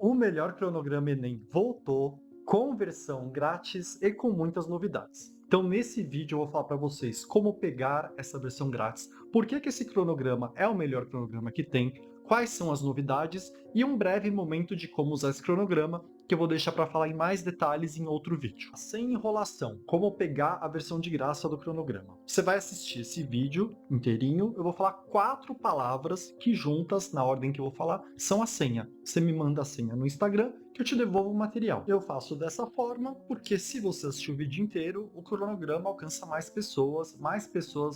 O melhor cronograma Enem voltou com versão grátis e com muitas novidades. Então, nesse vídeo, eu vou falar para vocês como pegar essa versão grátis, por que esse cronograma é o melhor cronograma que tem, quais são as novidades e um breve momento de como usar esse cronograma, que eu vou deixar para falar em mais detalhes em outro vídeo. Sem enrolação, como pegar a versão de graça do cronograma. Você vai assistir esse vídeo inteirinho, eu vou falar 4 palavras que juntas, na ordem que eu vou falar, são a senha. Você me manda a senha no Instagram que eu te devolvo o material. Eu faço dessa forma porque se você assistir o vídeo inteiro, o cronograma alcança mais pessoas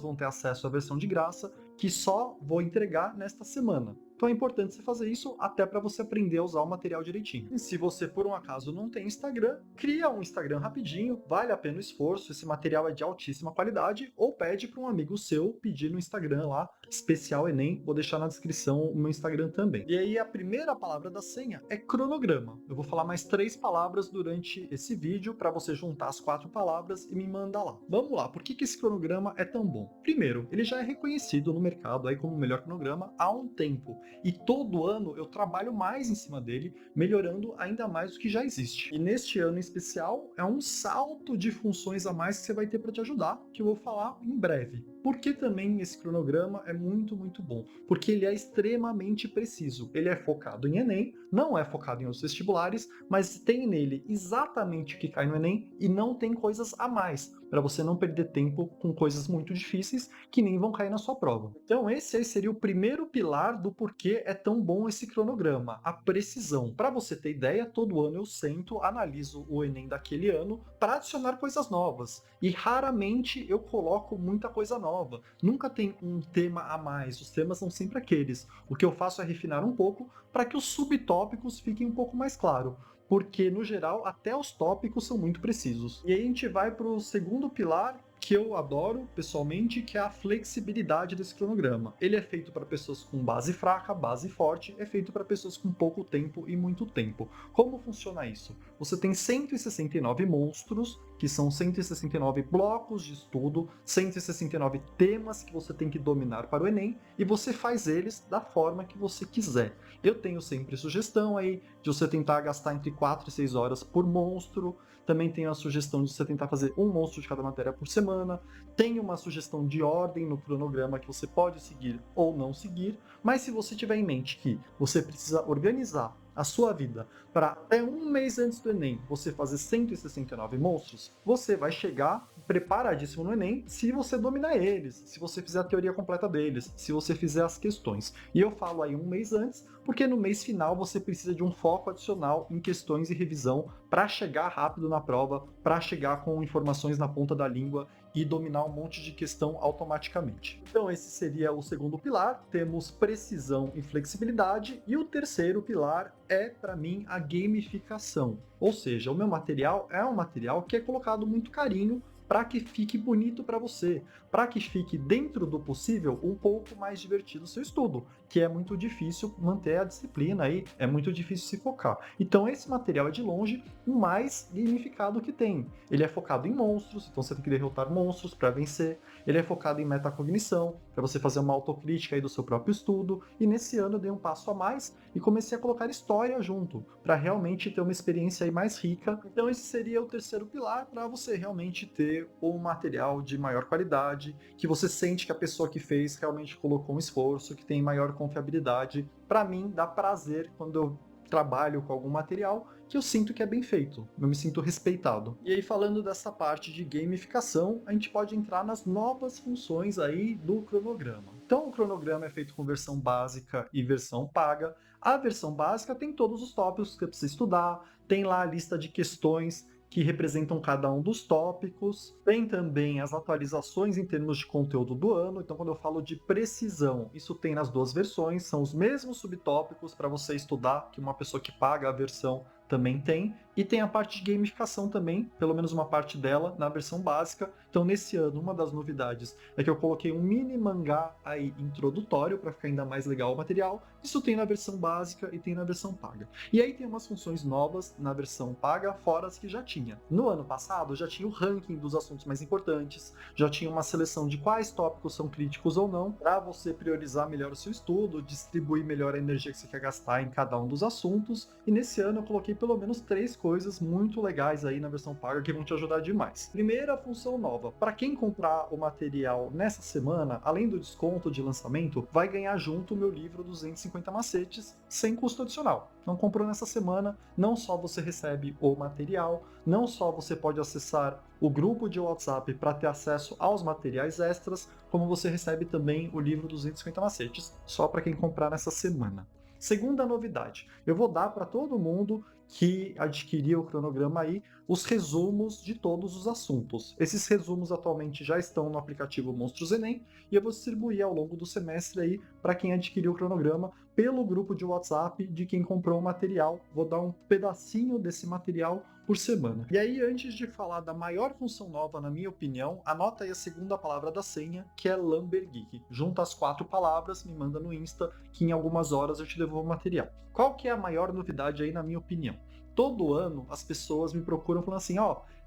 vão ter acesso à versão de graça que só vou entregar nesta semana. Então é importante você fazer isso até para você aprender a usar o material direitinho. E se você por um acaso não tem Instagram, cria um Instagram rapidinho, vale a pena o esforço, esse material é de altíssima qualidade, ou pede para um amigo seu pedir no Instagram lá, especial Enem, vou deixar na descrição o meu Instagram também. E aí a primeira palavra da senha é cronograma. Eu vou falar mais 3 palavras durante esse vídeo para você juntar as 4 palavras e me mandar lá. Vamos lá, por que esse cronograma é tão bom? Primeiro, ele já é reconhecido no mercado aí como o melhor cronograma há um tempo. E todo ano eu trabalho mais em cima dele, melhorando ainda mais o que já existe. E neste ano em especial, é um salto de funções a mais que você vai ter para te ajudar, que eu vou falar em breve. Por que também esse cronograma é muito, muito bom? Porque ele é extremamente preciso. Ele é focado em Enem, não é focado em outros vestibulares, mas tem nele exatamente o que cai no Enem e não tem coisas a mais, para você não perder tempo com coisas muito difíceis que nem vão cair na sua prova. Então esse aí seria o primeiro pilar do porquê é tão bom esse cronograma, a precisão. Para você ter ideia, todo ano eu sento, analiso o Enem daquele ano para adicionar coisas novas. E raramente eu coloco muita coisa nova. Nunca tem um tema a mais, os temas são sempre aqueles. O que eu faço é refinar um pouco para que os subtópicos fiquem um pouco mais claros. Porque, no geral, até os tópicos são muito precisos. E aí a gente vai para o segundo pilar, que eu adoro pessoalmente, que é a flexibilidade desse cronograma. Ele é feito para pessoas com base fraca, base forte, é feito para pessoas com pouco tempo e muito tempo. Como funciona isso? Você tem 169 monstros, que são 169 blocos de estudo, 169 temas que você tem que dominar para o Enem, e você faz eles da forma que você quiser. Eu tenho sempre sugestão aí de você tentar gastar entre 4 e 6 horas por monstro. Também tenho a sugestão de você tentar fazer um monstro de cada matéria por semana. Tem uma sugestão de ordem no cronograma que você pode seguir ou não seguir. Mas se você tiver em mente que você precisa organizar a sua vida para até um mês antes do Enem você fazer 169 monstros, você vai chegar preparadíssimo no Enem se você dominar eles, se você fizer a teoria completa deles, se você fizer as questões. E eu falo aí um mês antes, porque no mês final você precisa de um foco adicional em questões e revisão para chegar rápido na prova, para chegar com informações na ponta da língua e dominar um monte de questão automaticamente. Então esse seria o segundo pilar, temos precisão e flexibilidade, e o terceiro pilar é, para mim, a gamificação. Ou seja, o meu material é um material que é colocado muito carinho para que fique bonito para você, para que fique dentro do possível um pouco mais divertido o seu estudo, que é muito difícil manter a disciplina aí, é muito difícil se focar. Então esse material é de longe o mais gamificado que tem. Ele é focado em monstros, então você tem que derrotar monstros para vencer. Ele é focado em metacognição, para você fazer uma autocrítica aí do seu próprio estudo. E nesse ano eu dei um passo a mais e comecei a colocar história junto, para realmente ter uma experiência aí mais rica. Então esse seria o terceiro pilar para você realmente ter um material de maior qualidade, que você sente que a pessoa que fez realmente colocou um esforço, que tem maior confiabilidade. Para mim, dá prazer quando eu trabalho com algum material que eu sinto que é bem feito, eu me sinto respeitado. E aí, falando dessa parte de gamificação, a gente pode entrar nas novas funções aí do cronograma. Então, o cronograma é feito com versão básica e versão paga. A versão básica tem todos os tópicos que você precisa estudar, tem lá a lista de questões que representam cada um dos tópicos. Tem também as atualizações em termos de conteúdo do ano. Então, quando eu falo de precisão, isso tem nas duas versões, são os mesmos subtópicos para você estudar que uma pessoa que paga a versão também tem, e tem a parte de gamificação também, pelo menos uma parte dela, na versão básica. Então, nesse ano, uma das novidades é que eu coloquei um mini mangá aí introdutório para ficar ainda mais legal o material. Isso tem na versão básica e tem na versão paga. E aí tem umas funções novas na versão paga, fora as que já tinha. No ano passado, já tinha o ranking dos assuntos mais importantes, já tinha uma seleção de quais tópicos são críticos ou não, para você priorizar melhor o seu estudo, distribuir melhor a energia que você quer gastar em cada um dos assuntos. E nesse ano eu coloquei pelo menos 3 coisas muito legais aí na versão paga que vão te ajudar demais. Primeira função nova, para quem comprar o material nessa semana, além do desconto de lançamento, vai ganhar junto o meu livro 250 macetes sem custo adicional. Não comprou nessa semana, não só você recebe o material, não só você pode acessar o grupo de WhatsApp para ter acesso aos materiais extras, como você recebe também o livro 250 macetes, só para quem comprar nessa semana. Segunda novidade, eu vou dar para todo mundo que adquirir o cronograma aí os resumos de todos os assuntos. Esses resumos atualmente já estão no aplicativo Monstros Enem e eu vou distribuir ao longo do semestre aí para quem adquiriu o cronograma pelo grupo de WhatsApp de quem comprou o material. Vou dar um pedacinho desse material por semana. E aí, antes de falar da maior função nova, na minha opinião, anota aí a segunda palavra da senha, que é Lambergeek. Junta as 4 palavras, me manda no Insta, que em algumas horas eu te devolvo o material. Qual que é a maior novidade aí, na minha opinião? Todo ano as pessoas me procuram falando assim,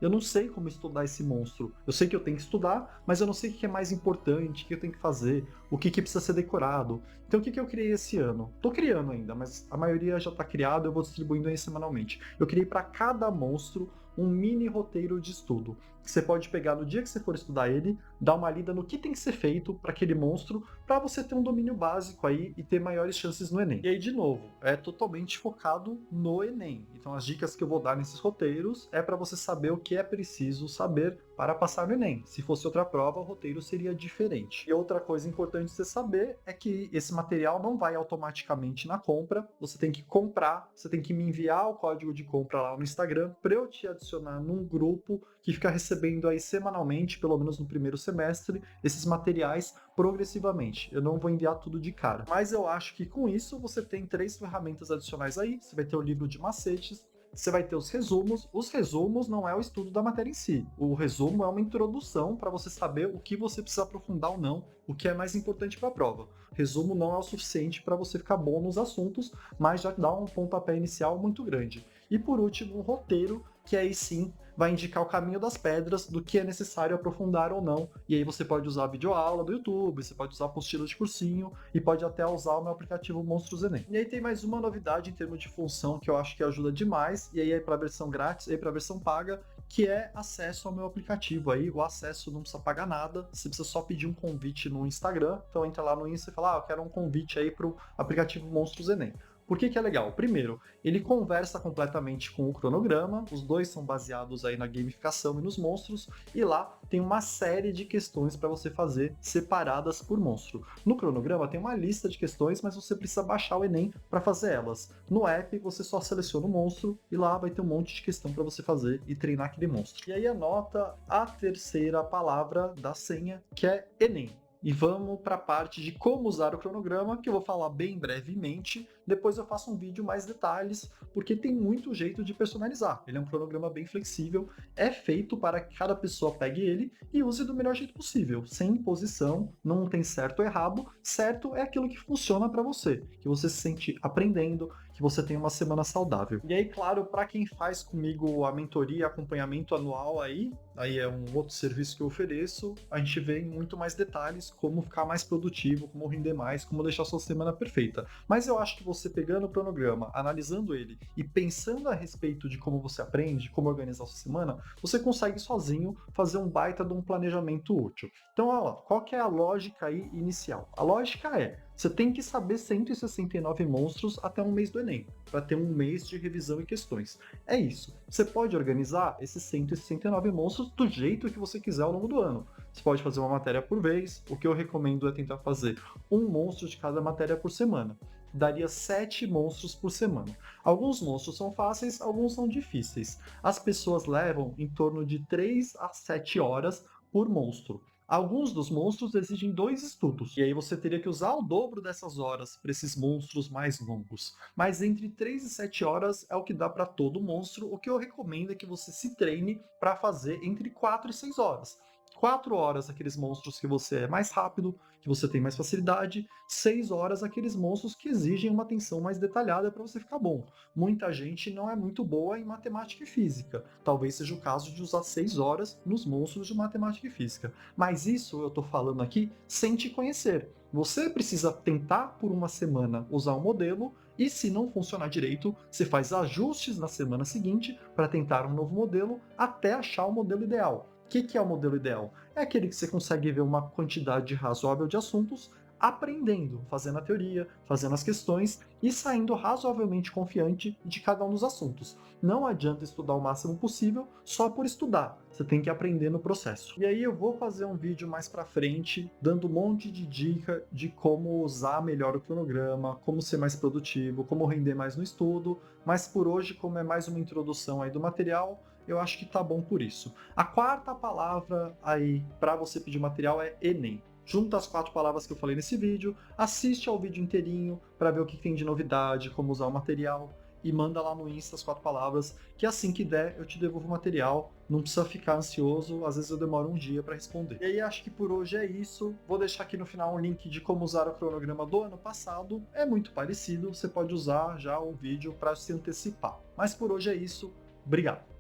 eu não sei como estudar esse monstro. Eu sei que eu tenho que estudar, mas eu não sei o que é mais importante, o que eu tenho que fazer, o que precisa ser decorado. Então o que eu criei esse ano? Tô criando ainda, mas a maioria já tá criado, eu vou distribuindo aí semanalmente. Eu criei para cada monstro um mini roteiro de estudo. Que você pode pegar no dia que você for estudar ele, dar uma lida no que tem que ser feito para aquele monstro, para você ter um domínio básico aí e ter maiores chances no Enem. E aí, de novo, é totalmente focado no Enem. Então, as dicas que eu vou dar nesses roteiros é para você saber o que é preciso saber para passar no Enem. Se fosse outra prova, o roteiro seria diferente. E outra coisa importante você saber é que esse material não vai automaticamente na compra, você tem que comprar, você tem que me enviar o código de compra lá no Instagram para eu te adicionar num grupo que fica recebendo aí semanalmente, pelo menos no primeiro semestre, esses materiais progressivamente. Eu não vou enviar tudo de cara. Mas eu acho que com isso você tem 3 ferramentas adicionais aí. Você vai ter o livro de macetes, você vai ter os resumos. Os resumos não é o estudo da matéria em si. O resumo é uma introdução para você saber o que você precisa aprofundar ou não, o que é mais importante para a prova. Resumo não é o suficiente para você ficar bom nos assuntos, mas já dá um pontapé inicial muito grande. E por último, um roteiro, que aí sim vai indicar o caminho das pedras do que é necessário aprofundar ou não. E aí você pode usar a videoaula do YouTube, você pode usar apostila de cursinho e pode até usar o meu aplicativo Monstros Enem. E aí tem mais uma novidade em termos de função que eu acho que ajuda demais, e aí é para a versão grátis e para a versão paga, que é acesso ao meu aplicativo aí. O acesso não precisa pagar nada, você precisa só pedir um convite no Instagram. Então entra lá no Insta e fala, eu quero um convite aí para o aplicativo Monstros Enem. Por que é legal? Primeiro, ele conversa completamente com o cronograma, os dois são baseados aí na gamificação e nos monstros, e lá tem uma série de questões para você fazer separadas por monstro. No cronograma tem uma lista de questões, mas você precisa baixar o Enem para fazer elas. No app você só seleciona o monstro e lá vai ter um monte de questão para você fazer e treinar aquele monstro. E aí anota a terceira palavra da senha, que é Enem. E vamos para a parte de como usar o cronograma, que eu vou falar bem brevemente. Depois eu faço um vídeo mais detalhes, porque tem muito jeito de personalizar. Ele é um cronograma bem flexível, é feito para que cada pessoa pegue ele e use do melhor jeito possível, sem imposição, não tem certo ou errado. Certo é aquilo que funciona para você, que você se sente aprendendo, que você tenha uma semana saudável. E aí, claro, para quem faz comigo a mentoria e acompanhamento anual aí é um outro serviço que eu ofereço, a gente vê em muito mais detalhes como ficar mais produtivo, como render mais, como deixar sua semana perfeita. Mas eu acho que você pegando o cronograma, analisando ele e pensando a respeito de como você aprende, como organizar sua semana, você consegue sozinho fazer um baita de um planejamento útil. Então, qual que é a lógica aí inicial? A lógica é, você tem que saber 169 monstros até um mês do Enem, para ter um mês de revisão e questões. É isso. Você pode organizar esses 169 monstros do jeito que você quiser ao longo do ano. Você pode fazer uma matéria por vez. O que eu recomendo é tentar fazer um monstro de cada matéria por semana. Daria 7 monstros por semana. Alguns monstros são fáceis, alguns são difíceis. As pessoas levam em torno de 3 a 7 horas por monstro. Alguns dos monstros exigem 2 estudos, e aí você teria que usar o dobro dessas horas para esses monstros mais longos. Mas entre 3 e 7 horas é o que dá para todo monstro. O que eu recomendo é que você se treine para fazer entre 4 e 6 horas. 4 horas aqueles monstros que você é mais rápido, que você tem mais facilidade, 6 horas aqueles monstros que exigem uma atenção mais detalhada para você ficar bom. Muita gente não é muito boa em matemática e física. Talvez seja o caso de usar 6 horas nos monstros de matemática e física. Mas isso eu estou falando aqui sem te conhecer. Você precisa tentar por uma semana usar um modelo e, se não funcionar direito, você faz ajustes na semana seguinte para tentar um novo modelo até achar o modelo ideal. O que é o modelo ideal? É aquele que você consegue ver uma quantidade razoável de assuntos aprendendo, fazendo a teoria, fazendo as questões e saindo razoavelmente confiante de cada um dos assuntos. Não adianta estudar o máximo possível só por estudar. Você tem que aprender no processo. E aí eu vou fazer um vídeo mais pra frente, dando um monte de dica de como usar melhor o cronograma, como ser mais produtivo, como render mais no estudo, mas por hoje, como é mais uma introdução aí do material, eu acho que tá bom por isso. A quarta palavra aí para você pedir material é Enem. Junta as 4 palavras que eu falei nesse vídeo, assiste ao vídeo inteirinho para ver o que tem de novidade, como usar o material, e manda lá no Insta as 4 palavras, que assim que der eu te devolvo o material, não precisa ficar ansioso, às vezes eu demoro um dia para responder. E aí acho que por hoje é isso, vou deixar aqui no final um link de como usar o cronograma do ano passado, é muito parecido, você pode usar já o vídeo para se antecipar. Mas por hoje é isso, obrigado!